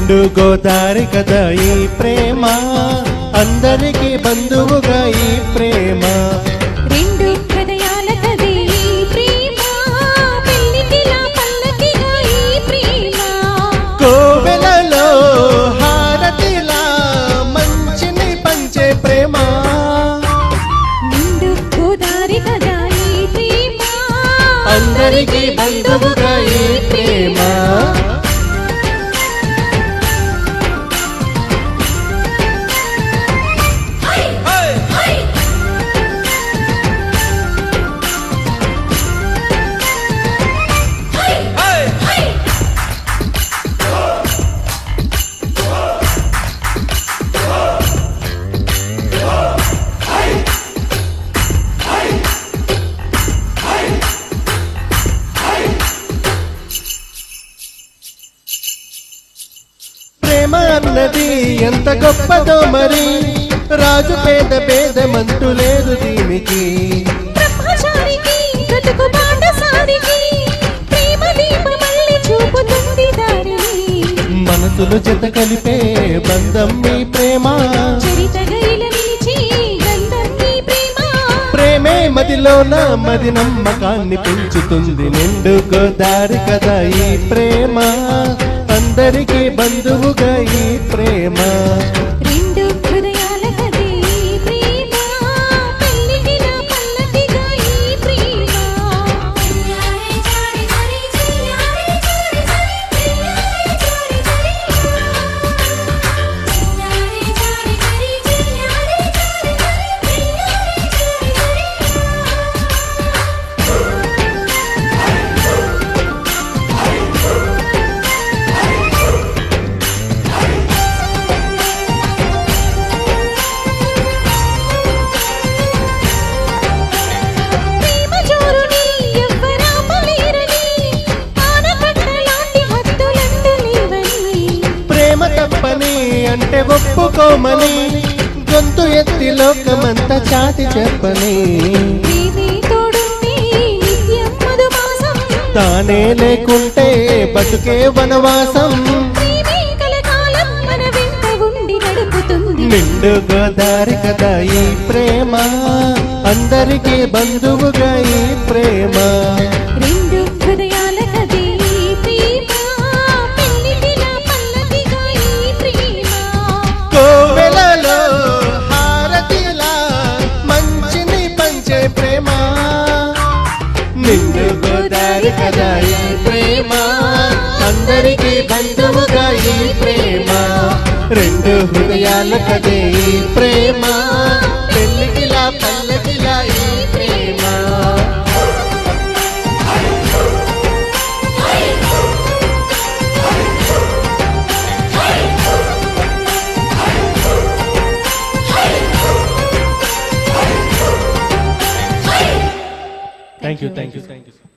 నిండు గోదారి కదా ఈ ప్రేమ, అందరికీ బంధువుగా ఈ ప్రేమ. రెండు హృదయాల కదే ఈ ప్రేమ, పెళ్లికిలా పల్లకిగా ఈ ప్రేమ. కోవెలలో హారతిలా మంచిని పంచే ప్రేమ. నిండు గోదారి కదా ఈ ప్రేమ, అందరికీ బంధువుగా ఈ ప్రేమ. ప్రేమ అన్నది ఎంత గొప్పదో మరి, రాజు పేద భేదమంటూ లేదు దీనికి. బ్రహ్మచారికి బ్రతుకు బాటసారికి, ప్రేమ దీపమల్లి చూపుతుంది దారిని. మనసులు జత కలిపే బంధం మీ ప్రేమ, చరితగా ఇలా నిలిచి గంధం మీ ప్రేమ. ప్రేమే మదిలోన మది నమ్మకాన్ని పెంచుతుంది. నిండు గోదారి కదా ఈ ప్రేమ, అందరికీ బంధువుగా ఈ ప్రేమ. రెండు హృదయాల కదే ఈ ప్రేమ, పెళ్లికిలా పల్లకిగా ఈ ప్రేమ. ప్రేమ తప్పని అంటే ఒప్పుకోమని, గొంతు ఎత్తి లోకమంతా చాటి చెప్పని. తానే లేకుంటే బతుకే వనవాసం. నిండు గోదారి కదా ఈ ప్రేమ, అందరికీ బంధువుగా ఈ ప్రేమ. రెండు హృదయాల కదే ఈ ప్రేమ, పెళ్లికిలా పల్లకిగా ఈ ప్రేమ. కోవెలలో హారతిలా మంచిని పంచే ప్రేమ. నిండు గోదారి కదా ఈ ప్రేమ, అందరికీ బంధువుగా ఈ ప్రేమ. రెండు హృదయాల కదే ఈ ప్రేమ, పెళ్లికిలా పల్లకిలా ఈ ప్రేమ. Thank you.